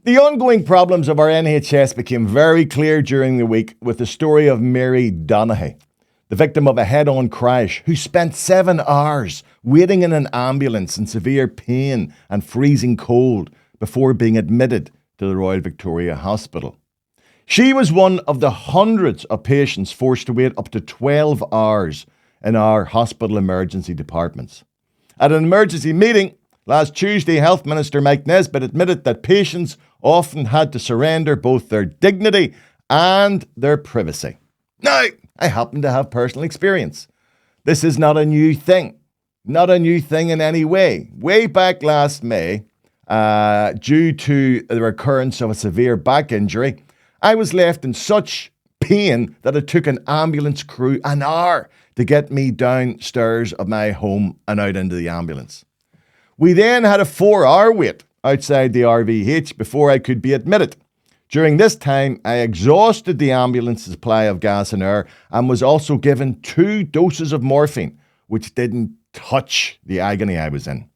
The ongoing problems of our NHS became very clear during the week with the story of Mary Donaghy, the victim of a head-on crash who spent 7 hours waiting in an ambulance in severe pain and freezing cold before being admitted to the Royal Victoria Hospital. She was one of the hundreds of patients forced to wait up to 12 hours in our hospital emergency departments. At an emergency meeting last Tuesday, Health Minister Mike Nesbitt admitted that patients often had to surrender both their dignity and their privacy. Now, I happen to have personal experience. This is not a new thing. Not a new thing in any way. Way back last May, due to the recurrence of a severe back injury, I was left in such pain that it took an ambulance crew an hour to get me downstairs of my home and out into the ambulance. We then had a 4-hour wait outside the RVH before I could be admitted. During this time, I exhausted the ambulance's supply of gas and air and was also given 2 doses of morphine, which didn't touch the agony I was in.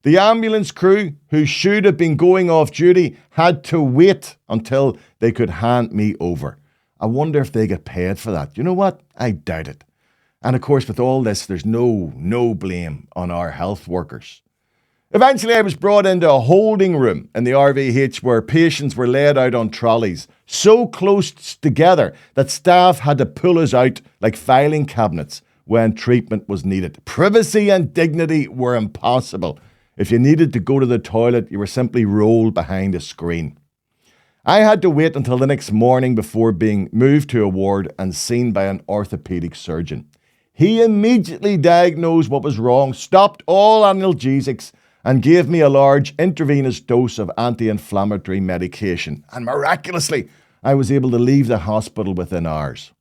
The ambulance crew, who should have been going off duty, had to wait until they could hand me over. I wonder if they get paid for that. You know what? I doubt it. And of course, with all this, there's no blame on our health workers. Eventually, I was brought into a holding room in the RVH where patients were laid out on trolleys, so close together that staff had to pull us out like filing cabinets when treatment was needed. Privacy and dignity were impossible. If you needed to go to the toilet, you were simply rolled behind a screen. I had to wait until the next morning before being moved to a ward and seen by an orthopaedic surgeon. He immediately diagnosed what was wrong, stopped all analgesics, and gave me a large intravenous dose of anti-inflammatory medication. And miraculously, I was able to leave the hospital within hours.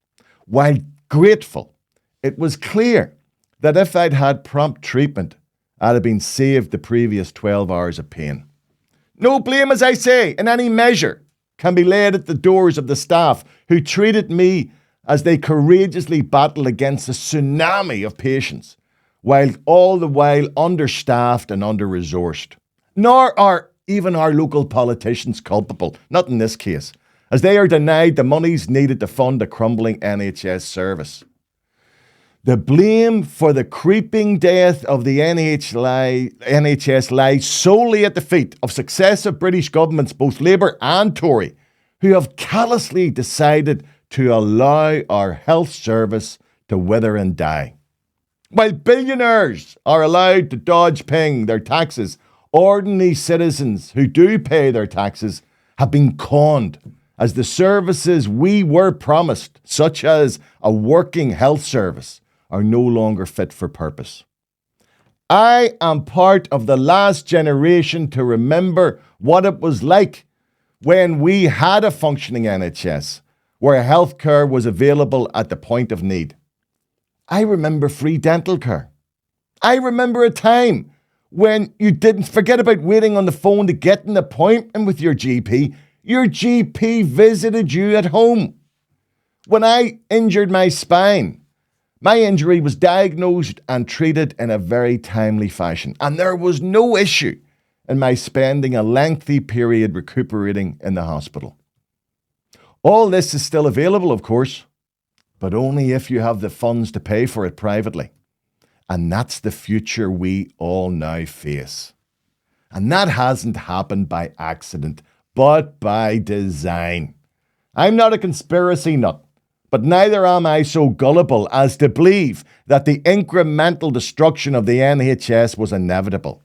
While grateful, it was clear that if I'd had prompt treatment, I'd have been saved the previous 12 hours of pain. No blame, as I say, in any measure can be laid at the doors of the staff who treated me as they courageously battled against a tsunami of patients, while all the while understaffed and under-resourced. Nor are even our local politicians culpable, not in this case, as they are denied the monies needed to fund a crumbling NHS service. The blame for the creeping death of the NHS lies solely at the feet of successive British governments, both Labour and Tory, who have callously decided to allow our health service to wither and die. While billionaires are allowed to dodge paying their taxes, ordinary citizens who do pay their taxes have been conned as the services we were promised, such as a working health service, are no longer fit for purpose. I am part of the last generation to remember what it was like when we had a functioning NHS, where healthcare was available at the point of need. I remember free dental care. I remember a time when you didn't forget about waiting on the phone to get an appointment with your GP. Your GP visited you at home. When I injured my spine, my injury was diagnosed and treated in a very timely fashion, and there was no issue in my spending a lengthy period recuperating in the hospital. All this is still available, of course, but only if you have the funds to pay for it privately. And that's the future we all now face. And that hasn't happened by accident, but by design. I'm not a conspiracy nut, but neither am I so gullible as to believe that the incremental destruction of the NHS was inevitable.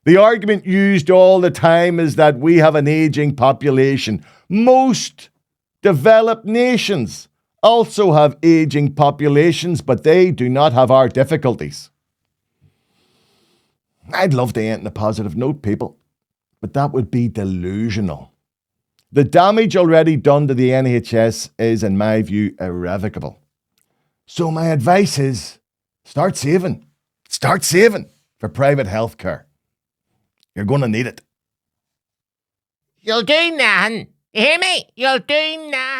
The argument used all the time is that we have an aging population. Most developed nations also have aging populations, but they do not have our difficulties. I'd love to end on a positive note, people, but that would be delusional. The damage already done to the NHS is, in my view, irrevocable. So my advice is, start saving. Start saving for private healthcare. You're going to need it. You'll do nothing. You hear me? You'll do nothing.